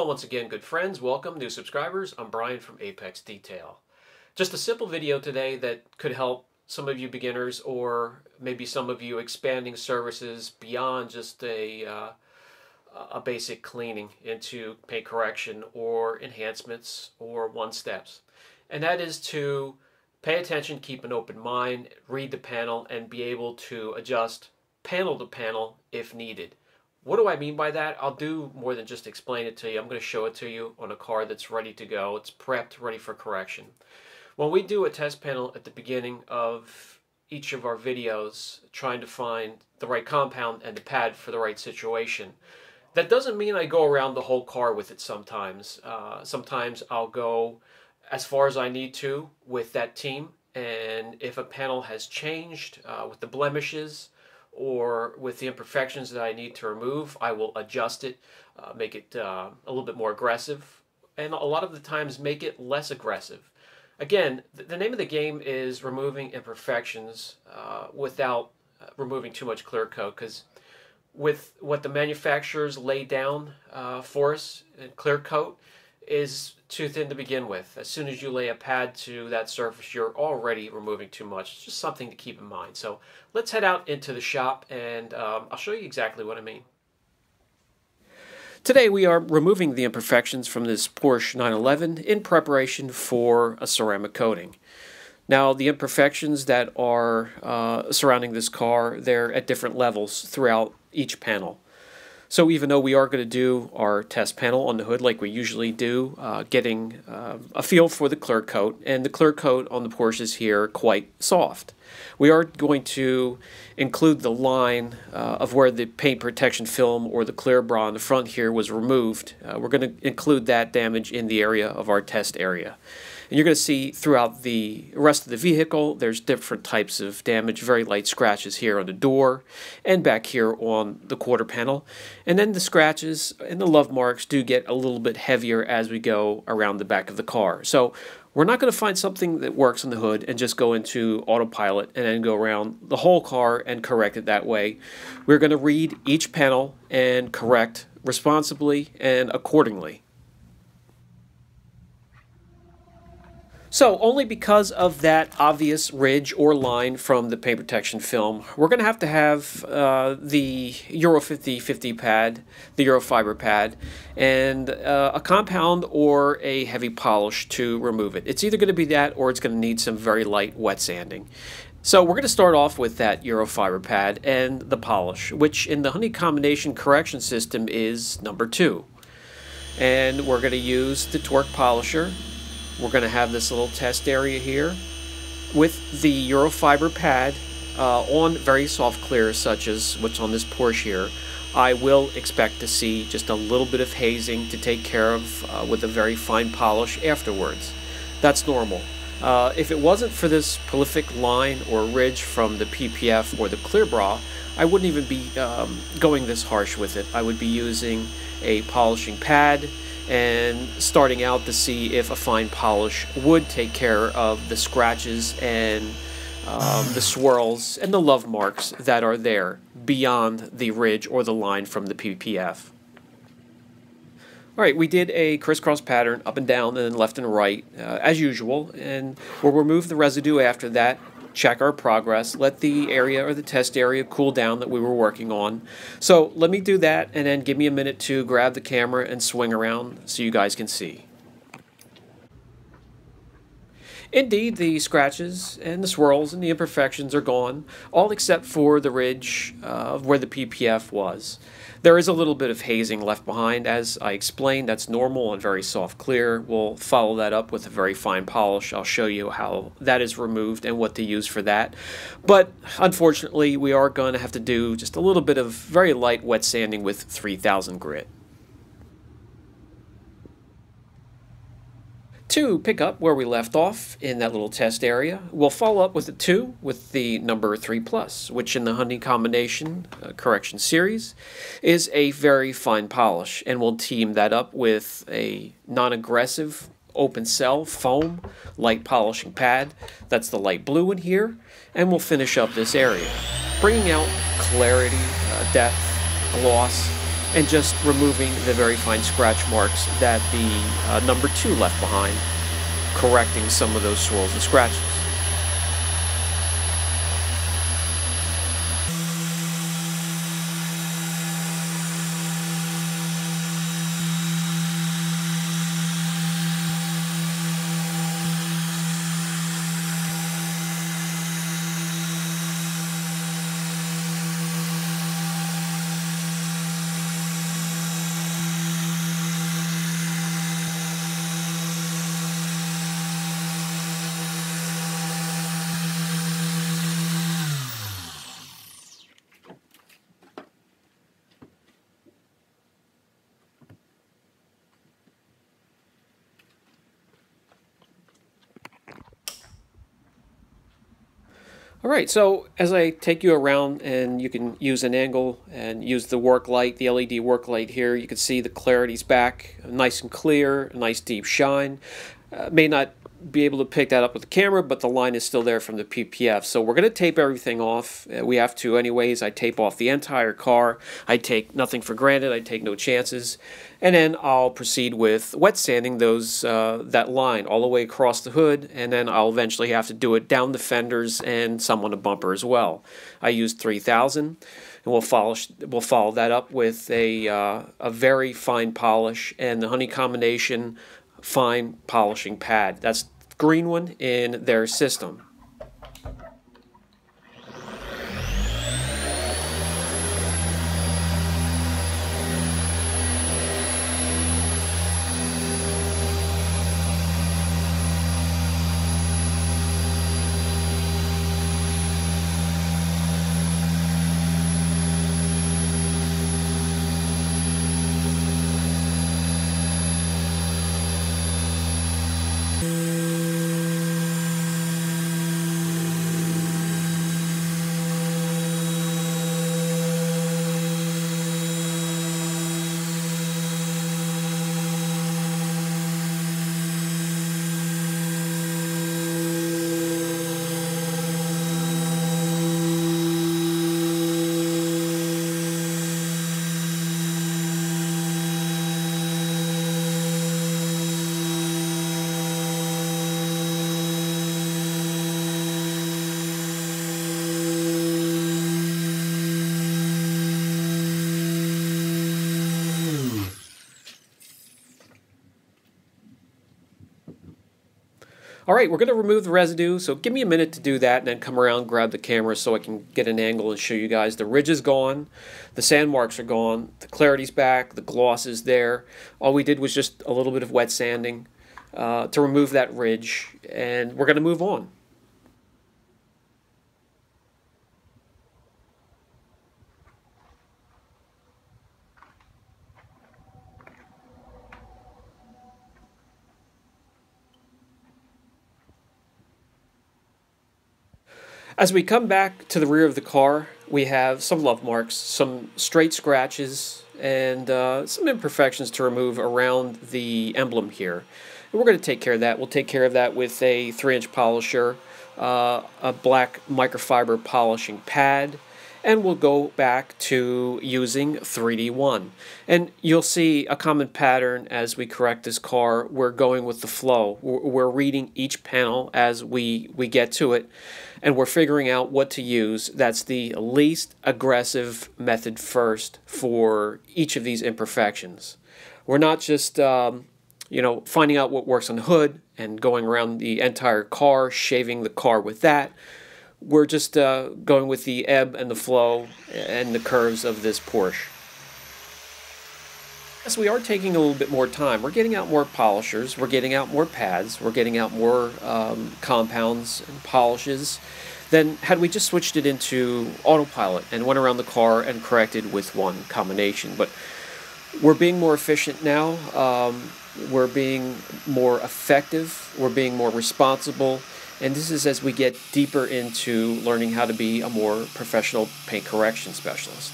Hello once again, good friends. Welcome, new subscribers. I'm Brian from Apex Detail. Just a simple video today that could help some of you beginners or maybe some of you expanding services beyond just a basic cleaning into paint correction or enhancements or one-steps. And that is to pay attention, keep an open mind, read the panel, and be able to adjust panel to panel if needed. What do I mean by that? I'll do more than just explain it to you. I'm going to show it to you on a car that's ready to go. It's prepped, ready for correction. When we do a test panel at the beginning of each of our videos, trying to find the right compound and the pad for the right situation, that doesn't mean I go around the whole car with it sometimes. Sometimes I'll go as far as I need to with that team, and if a panel has changed with the blemishes, or with the imperfections that I need to remove, I will adjust it, make it a little bit more aggressive, and a lot of the times make it less aggressive. Again, the name of the game is removing imperfections without removing too much clear coat, because with what the manufacturers lay down for us, clear coat is too thin to begin with. As soon as you lay a pad to that surface, you're already removing too much. It's just something to keep in mind. So let's head out into the shop and I'll show you exactly what I mean. Today we are removing the imperfections from this Porsche 911 in preparation for a ceramic coating. Now the imperfections that are surrounding this car, they're at different levels throughout each panel. So even though we are going to do our test panel on the hood like we usually do, getting a feel for the clear coat, and the clear coat on the Porsches here quite soft. We are going to include the line of where the paint protection film or the clear bra on the front here was removed. We're going to include that damage in the area of our test area. And you're going to see throughout the rest of the vehicle, there's different types of damage, very light scratches here on the door and back here on the quarter panel. And then the scratches and the love marks do get a little bit heavier as we go around the back of the car. So we're not going to find something that works on the hood and just go into autopilot and then go around the whole car and correct it that way. We're going to read each panel and correct responsibly and accordingly. So only because of that obvious ridge or line from the paint protection film, we're going to have the Euro 50/50 pad, the Eurofiber pad, and a compound or a heavy polish to remove it. It's either going to be that or it's going to need some very light wet sanding. So we're going to start off with that Eurofiber pad and the polish, which in the Honey Combination Correction System is number 2. And we're going to use the Torque Polisher. We're going to have this little test area here with the Eurofiber pad on very soft clears such as what's on this Porsche here. I will expect to see just a little bit of hazing to take care of with a very fine polish afterwards. That's normal. If it wasn't for this prolific line or ridge from the PPF or the clear bra, I wouldn't even be going this harsh with it. I would be using a polishing pad and starting out to see if a fine polish would take care of the scratches and the swirls and the love marks that are there beyond the ridge or the line from the PPF. Alright, we did a crisscross pattern up and down and then left and right as usual, and we'll remove the residue after that. Check our progress, let the area or the test area cool down that we were working on. So let me do that and then give me a minute to grab the camera and swing around so you guys can see. Indeed, the scratches and the swirls and the imperfections are gone, all except for the ridge where the PPF was. There is a little bit of hazing left behind. As I explained, that's normal and very soft clear. We'll follow that up with a very fine polish. I'll show you how that is removed and what to use for that. But unfortunately, we are going to have to do just a little bit of very light wet sanding with 3000 grit. To pick up where we left off in that little test area, we'll follow up with a 2 with the number 3+, which in the Honey Combination Correction Series is a very fine polish, and we'll team that up with a non-aggressive open cell foam light polishing pad. That's the light blue in here, and we'll finish up this area, bringing out clarity, depth, gloss, and just removing the very fine scratch marks that the number 2 left behind, correcting some of those swirls and scratches. All right, so as I take you around, and you can use an angle and use the work light, the LED work light here, you can see the clarity's back, nice and clear, a nice deep shine. May not be able to pick that up with the camera, but the line is still there from the PPF. So we're going to tape everything off. We have to anyways. I tape off the entire car. I take nothing for granted. I take no chances. And then I'll proceed with wet sanding those that line all the way across the hood, and then I'll eventually have to do it down the fenders and some on the bumper as well. I used 3000, and we'll follow that up with a very fine polish and the Honey Combination fine polishing pad. That's the green one in their system. All right, we're going to remove the residue, so give me a minute to do that and then come around, grab the camera so I can get an angle and show you guys. The ridge is gone, the sand marks are gone, the clarity's back, the gloss is there. All we did was just a little bit of wet sanding to remove that ridge, and we're going to move on. As we come back to the rear of the car, we have some love marks, some straight scratches, and some imperfections to remove around the emblem here. And we're going to take care of that. We'll take care of that with a 3-inch polisher, a black microfiber polishing pad, and we'll go back to using 3D1. And you'll see a common pattern as we correct this car. We're going with the flow. We're reading each panel as we get to it, and we're figuring out what to use. That's the least aggressive method first for each of these imperfections. We're not just finding out what works on the hood and going around the entire car, shaving the car with that. We're just going with the ebb and the flow and the curves of this Porsche. Yes, we are taking a little bit more time. We're getting out more polishers, we're getting out more pads, we're getting out more compounds and polishes than had we just switched it into autopilot and went around the car and corrected with one combination. But we're being more efficient now, we're being more effective, we're being more responsible, and this is as we get deeper into learning how to be a more professional paint correction specialist.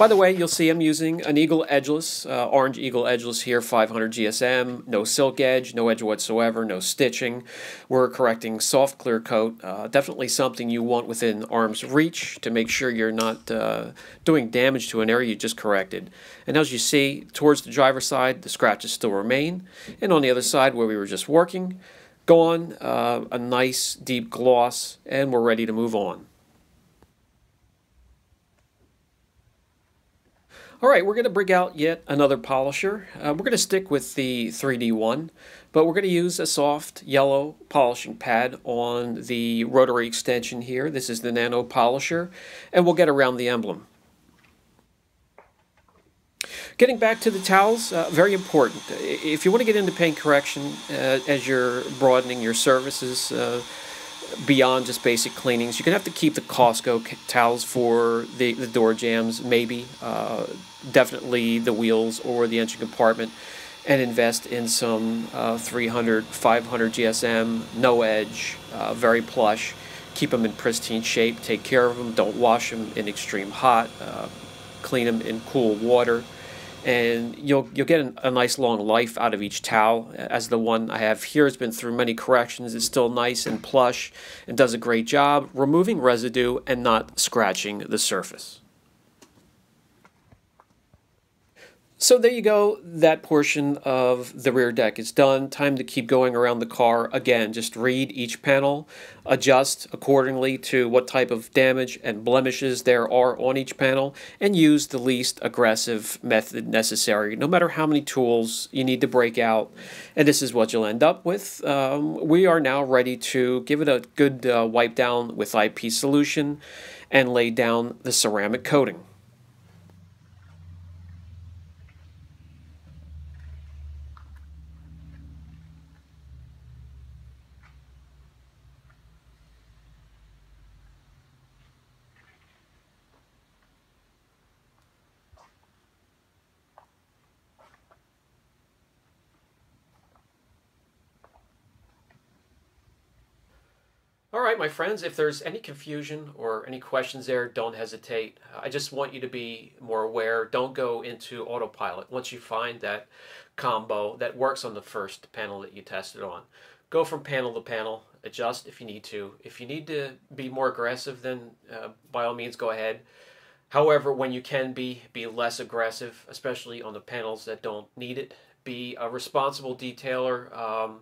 By the way, you'll see I'm using an Eagle Edgeless, Orange Eagle Edgeless here, 500 GSM, no silk edge, no edge whatsoever, no stitching. We're correcting soft clear coat, definitely something you want within arm's reach to make sure you're not doing damage to an area you just corrected. And as you see, towards the driver's side, the scratches still remain, and on the other side where we were just working, gone, a nice deep gloss, and we're ready to move on. Alright, we're going to bring out yet another polisher. We're going to stick with the 3D one, but we're going to use a soft yellow polishing pad on the rotary extension here. This is the Nano Polisher, and we'll get around the emblem. Getting back to the towels, very important. If you want to get into paint correction as you're broadening your services beyond just basic cleanings, you're going to have to keep the Costco towels for the door jambs, maybe, definitely the wheels or the engine compartment, and invest in some 300, 500 GSM, no edge, very plush. Keep them in pristine shape, take care of them, don't wash them in extreme hot, clean them in cool water. And you'll get a nice long life out of each towel, as the one I have here has been through many corrections. It's still nice and plush and does a great job removing residue and not scratching the surface. So there you go, that portion of the rear deck is done. Time to keep going around the car. Again, just read each panel, adjust accordingly to what type of damage and blemishes there are on each panel, and use the least aggressive method necessary, no matter how many tools you need to break out. And this is what you'll end up with. We are now ready to give it a good wipe down with IP solution and lay down the ceramic coating. All right, my friends, if there's any confusion or any questions there, don't hesitate. I just want you to be more aware. Don't go into autopilot once you find that combo that works on the first panel that you tested on. Go from panel to panel, adjust if you need to. If you need to be more aggressive, then by all means go ahead. However, when you can be less aggressive, especially on the panels that don't need it. Be a responsible detailer.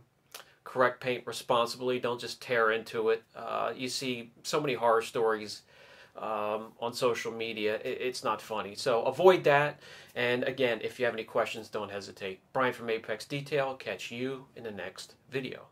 Correct paint responsibly. Don't just tear into it. You see so many horror stories on social media. It's not funny. So avoid that. And again, if you have any questions, don't hesitate. Brian from Apex Detail. Catch you in the next video.